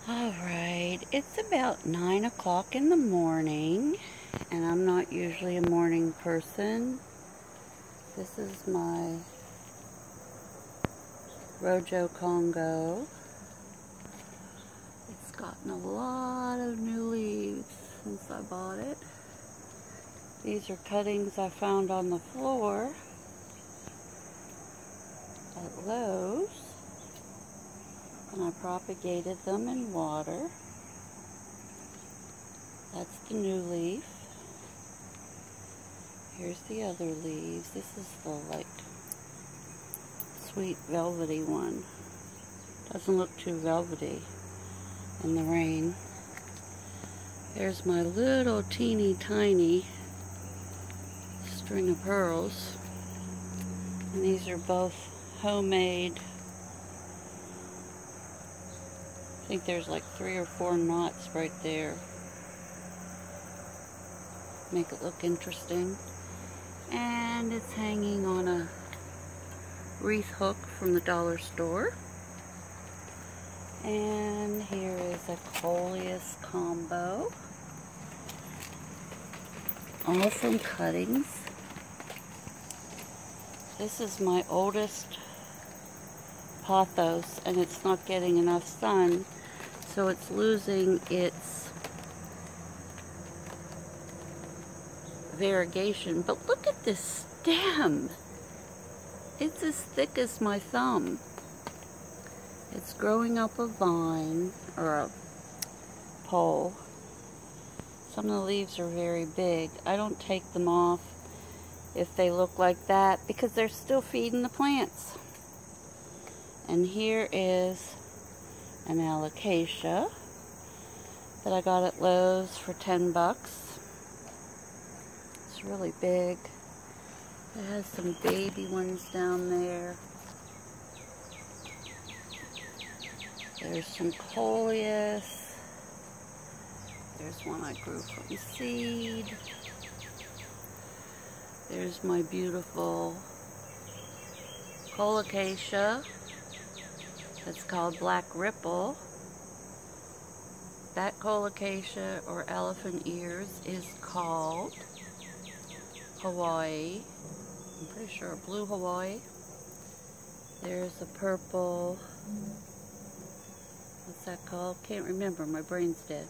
Alright, it's about 9 o'clock in the morning, and I'm not usually a morning person. This is my Rojo Congo. It's gotten a lot of new leaves since I bought it. These are cuttings I found on the floor at Lowe's, and I propagated them in water. That's the new leaf. Here's the other leaves. This is the sweet velvety one. Doesn't look too velvety in the rain. There's my little teeny tiny string of pearls, and these are both homemade. I think there's like 3 or 4 knots right there. Make it look interesting. And it's hanging on a wreath hook from the dollar store. And here is a coleus combo, all from cuttings. This is my oldest pothos, and it's not getting enough sun, so it's losing its variegation. But look at this stem. It's as thick as my thumb. It's growing up a vine, or a pole. Some of the leaves are very big. I don't take them off if they look like that, because they're still feeding the plants. And here is an alocasia that I got at Lowe's for 10 bucks. It's really big. It has some baby ones down there. There's some coleus. There's one I grew from seed. There's my beautiful colocasia. It's called Black Ripple. That colocasia, or elephant ears, is called Hawaii. I'm pretty sure blue Hawaii. There's a purple, what's that called? Can't remember, my brain's dead.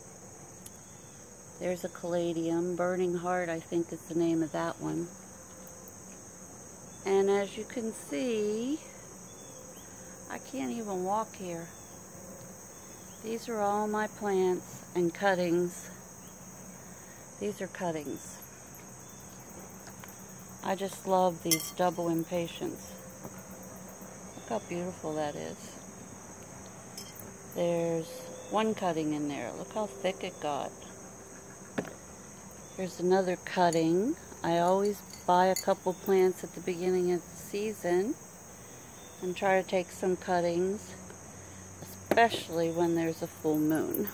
There's a caladium, Burning Heart I think is the name of that one. And as you can see, I can't even walk here. These are all my plants and cuttings. These are cuttings. I just love these double impatiens. Look how beautiful that is. There's one cutting in there. Look how thick it got. Here's another cutting. I always buy a couple plants at the beginning of the season and try to take some cuttings, especially when there's a full moon.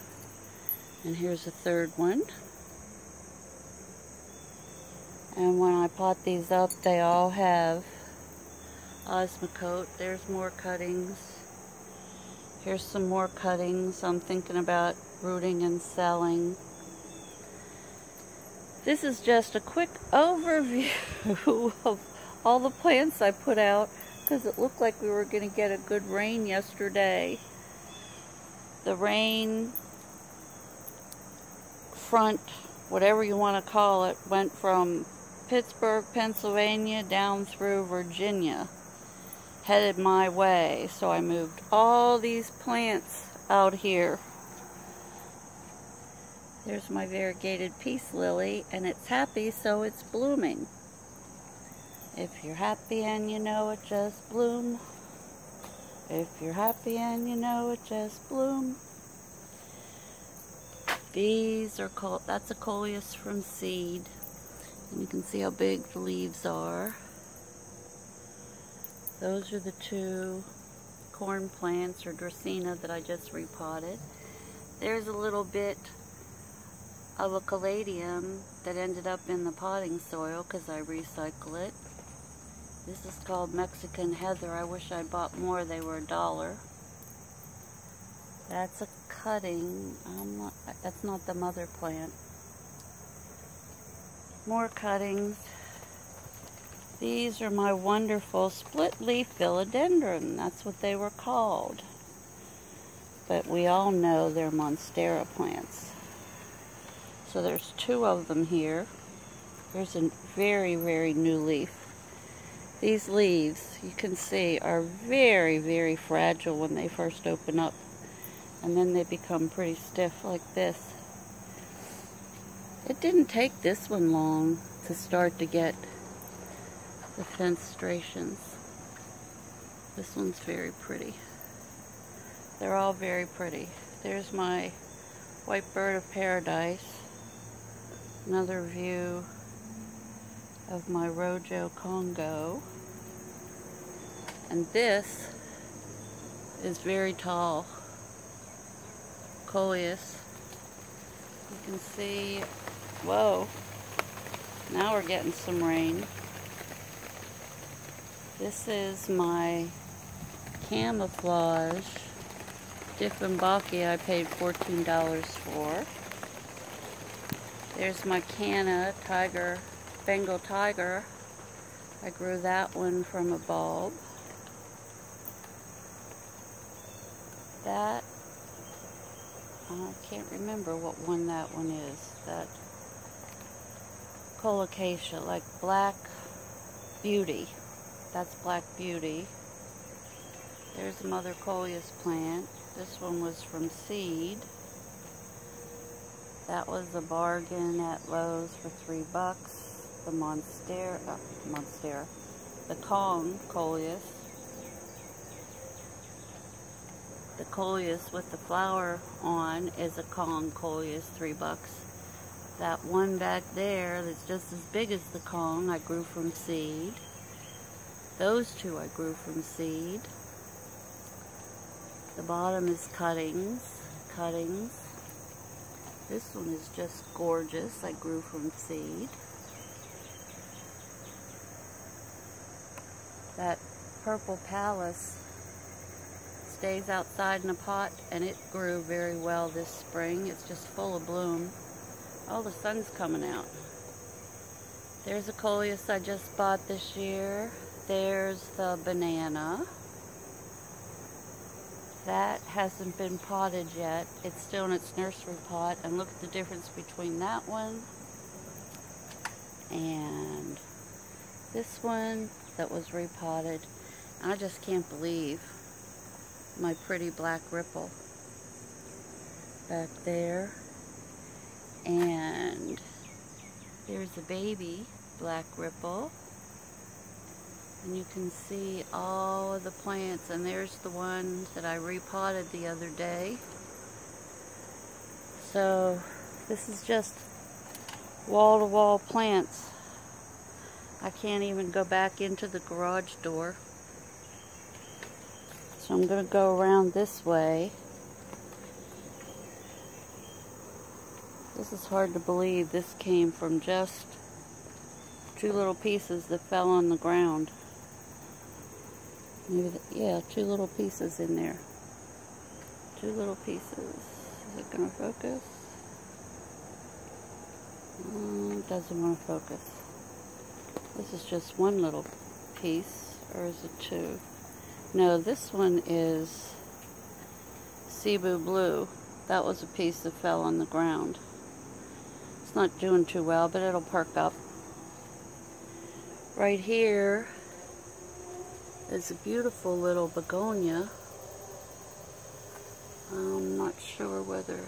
And here's a third one. And when I pot these up, they all have osmocote. There's more cuttings. Here's some more cuttings I'm thinking about rooting and selling. This is just a quick overview of all the plants I put out, because it looked like we were going to get a good rain yesterday. The rain front, whatever you want to call it, went from Pittsburgh, Pennsylvania down through Virginia, headed my way. So I moved all these plants out here. There's my variegated peace lily, and it's happy, so it's blooming. If you're happy and you know it, just bloom. If you're happy and you know it, just bloom. These are called, that's a coleus from seed. And you can see how big the leaves are. Those are the 2 corn plants, or Dracaena, that I just repotted. There's a little bit of a caladium that ended up in the potting soil because I recycle it. This is called Mexican Heather. I wish I bought more. They were $1. That's a cutting. That's not the mother plant. More cuttings. These are my wonderful split-leaf philodendron. That's what they were called. But we all know they're monstera plants. So there's 2 of them here. There's a very, very new leaf. These leaves, you can see, are very, very fragile when they first open up. And then they become pretty stiff like this. It didn't take this one long to start to get the fenestrations. This one's very pretty. They're all very pretty. There's my white bird of paradise. Another view of my Rojo Congo. And this is very tall. Coleus. You can see, whoa, now we're getting some rain. This is my camouflage Dieffenbachia I paid $14 for. There's my canna tiger, Bengal tiger. I grew that one from a bulb. That, I can't remember what one that one is. That colocasia, like Black Beauty. That's Black Beauty. There's a mother coleus plant. This one was from seed. That was a bargain at Lowe's for $3. The monstera, the Kong coleus. The coleus with the flower on is a Kong coleus, $3. That one back there that's just as big as the Kong, I grew from seed. Those 2 I grew from seed. The bottom is cuttings. This one is just gorgeous. I grew from seed. That purple palace stays outside in a pot, and it grew very well this spring. It's just full of bloom. Oh, the sun's coming out. There's a coleus I just bought this year. There's the banana. That hasn't been potted yet. It's still in its nursery pot. And look at the difference between that one and this one that was repotted. I just can't believe my pretty black ripple back there. And there's a baby black ripple. And you can see all of the plants, and there's the one that I repotted the other day. So this is just wall-to-wall plants. I can't even go back into the garage door. So I'm going to go around this way. This is hard to believe. This came from just 2 little pieces that fell on the ground. Maybe yeah, 2 little pieces in there. 2 little pieces. Is it going to focus? It doesn't want to focus. This is just 1 little piece, or is it 2? No, this one is Cebu Blue. That was a piece that fell on the ground. It's not doing too well, but it'll perk up. Right here is a beautiful little begonia. I'm not sure whether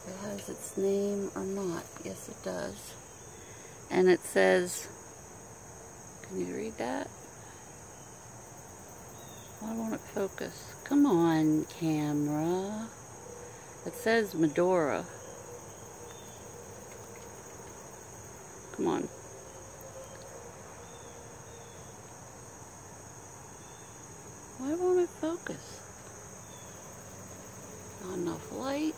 it has its name or not. Yes, it does. And it says, can you read that? Why won't it focus? Come on, camera. It says Medora. Come on. Why won't it focus? Not enough light?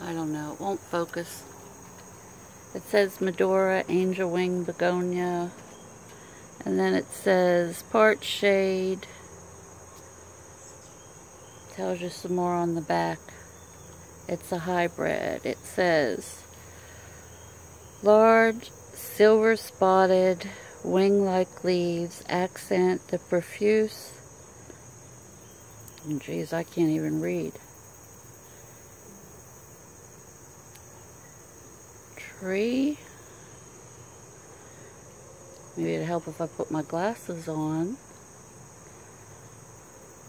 I don't know. It won't focus. It says Medora, Angel Wing Begonia. And then it says part shade, Tells you some more on the back. It's a hybrid. It says, large, silver spotted, wing-like leaves accent the profuse, and geez, I can't even read, tree. Maybe it'd help if I put my glasses on.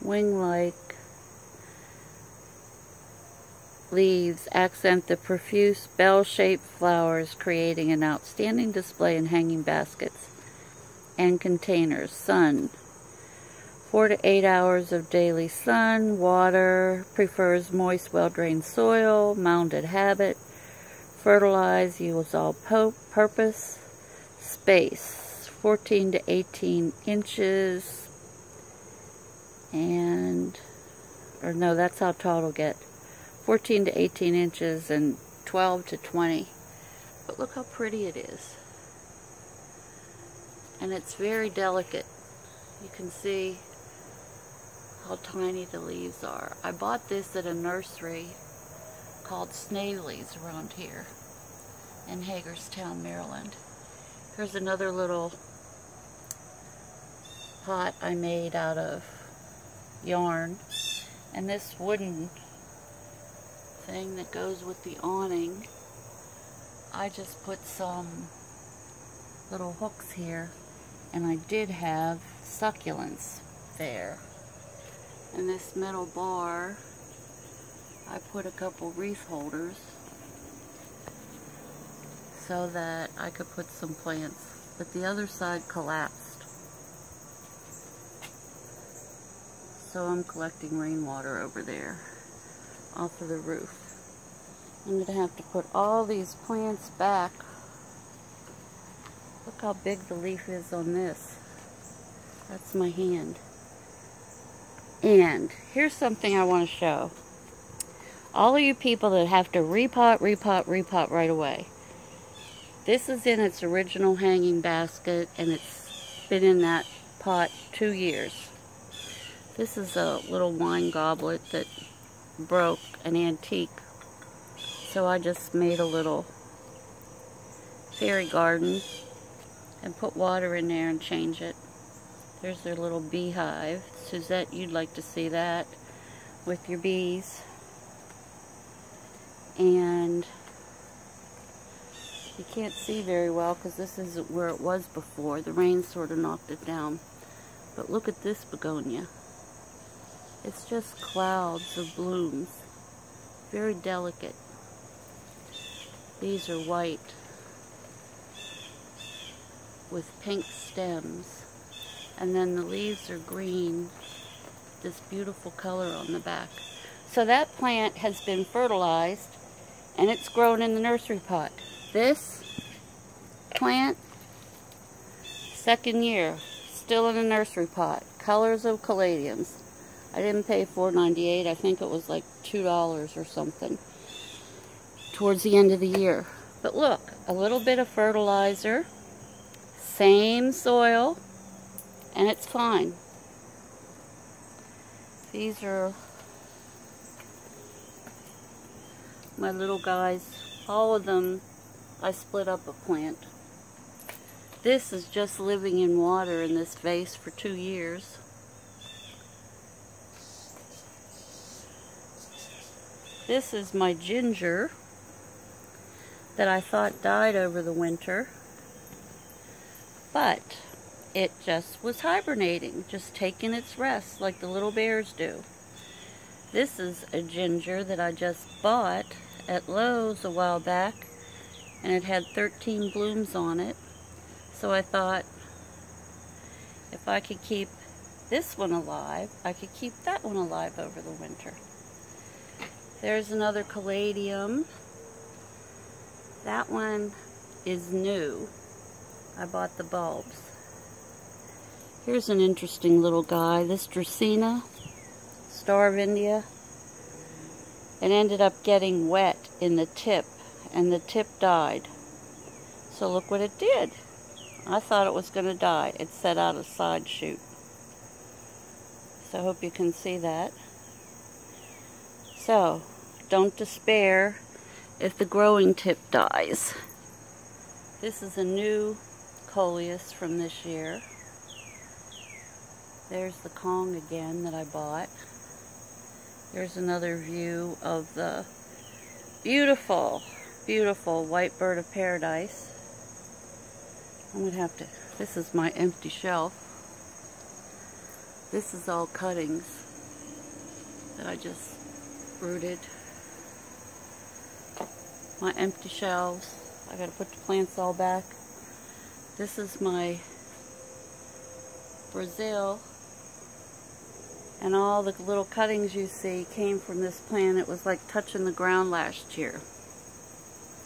Wing-like leaves accent the profuse bell-shaped flowers, creating an outstanding display in hanging baskets and containers. Sun. 4 to 8 hours of daily sun. Water. Prefers moist, well-drained soil. Mounded habit. Fertilize. Use all purpose. Space. 14 to 18 inches. And, or no, that's how tall it'll get. 14 to 18 inches and 12 to 20. But look how pretty it is. And it's very delicate. You can see how tiny the leaves are. I bought this at a nursery called Snavely's around here in Hagerstown, Maryland. Here's another little pot I made out of yarn. And this wooden thing that goes with the awning, I just put some little hooks here, and I did have succulents there. And this metal bar, I put a couple wreath holders so that I could put some plants, but the other side collapsed. So I'm collecting rainwater over there off of the roof. I'm going to have to put all these plants back. Look how big the leaf is on this. That's my hand. And here's something I want to show. All of you people that have to repot right away. This is in its original hanging basket, and it's been in that pot 2 years. This is a little wine goblet that broke, an antique. So I just made a little fairy garden and put water in there and change it. There's their little beehive. Suzette, you'd like to see that with your bees. And you can't see very well because this isn't where it was before. The rain sort of knocked it down. But look at this begonia. It's just clouds of blooms. Very delicate. These are white with pink stems. And then the leaves are green. This beautiful color on the back. So that plant has been fertilized and it's grown in the nursery pot. This plant, 2nd year, still in a nursery pot. Colors of caladiums. I didn't pay $4.98. I think it was like $2 or something towards the end of the year. But look, a little bit of fertilizer, same soil, and it's fine. These are my little guys. All of them, I split up a plant. This is just living in water in this vase for 2 years. This is my ginger that I thought died over the winter, but it just was hibernating, just taking its rest like the little bears do. This is a ginger that I just bought at Lowe's a while back, and it had 13 blooms on it. So I thought, if I could keep this one alive, I could keep that one alive over the winter. There's another caladium. That one is new. I bought the bulbs. Here's an interesting little guy. This Dracaena, Star of India. It ended up getting wet in the tip, and the tip died. So look what it did. I thought it was going to die. It set out a side shoot. So I hope you can see that. So, don't despair if the growing tip dies. This is a new coleus from this year. There's the Kong again that I bought. There's another view of the beautiful, beautiful white bird of paradise. I'm going to have to, this is my empty shelf. This is all cuttings that I just rooted. My empty shelves. I got to put the plants all back. This is my Brazil. And all the little cuttings you see came from this plant. It was like touching the ground last year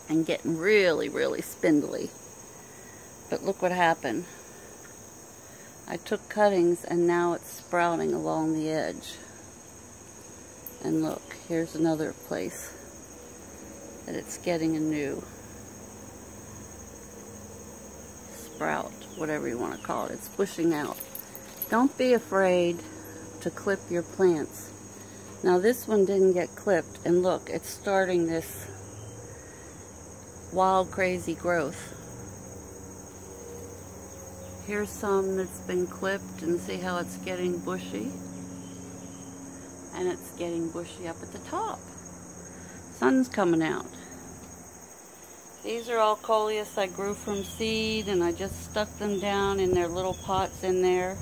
and getting really, really spindly. But look what happened. I took cuttings and now it's sprouting along the edge. And look, here's another place that it's getting a new sprout, whatever you want to call it. It's pushing out. Don't be afraid to clip your plants. Now this one didn't get clipped, and look, it's starting this wild, crazy growth. Here's some that's been clipped, and see how it's getting bushy. And it's getting bushy up at the top. Sun's coming out. These are all coleus I grew from seed, and I just stuck them down in their little pots in there.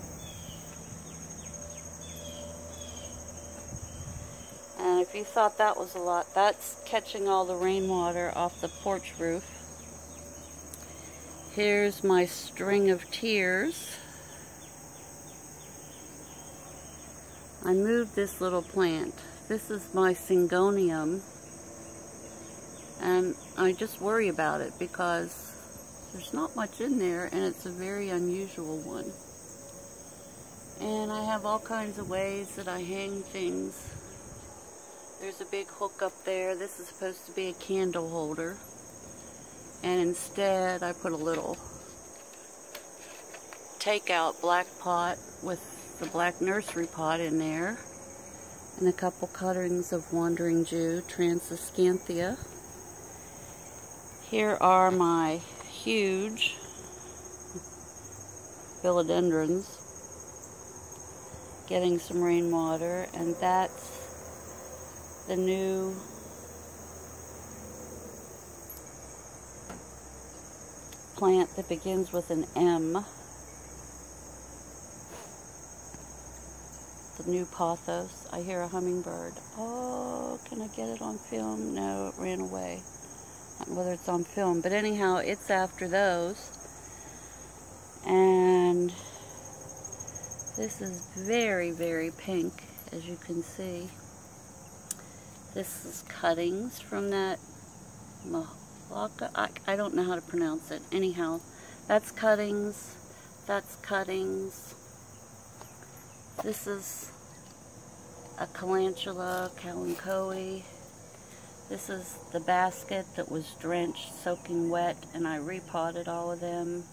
And if you thought that was a lot, that's catching all the rainwater off the porch roof. Here's my string of tears. I moved this little plant. This is my syngonium. And I just worry about it because there's not much in there, and it's a very unusual one. And I have all kinds of ways that I hang things. There's a big hook up there. This is supposed to be a candle holder. And instead I put a little takeout black pot with the black nursery pot in there. And a couple cuttings of Wandering Jew, Transiscanthia. Here are my huge philodendrons getting some rainwater, and that's the new plant that begins with an M. The new pothos. I hear a hummingbird. Oh, can I get it on film? No, it ran away. I don't know whether it's on film, but anyhow, it's after those. And this is very, very pink, as you can see. This is cuttings from that I don't know how to pronounce it. Anyhow, that's cuttings. That's cuttings. This is a calantula, kalanchoe. This is the basket that was drenched, soaking wet, and I repotted all of them.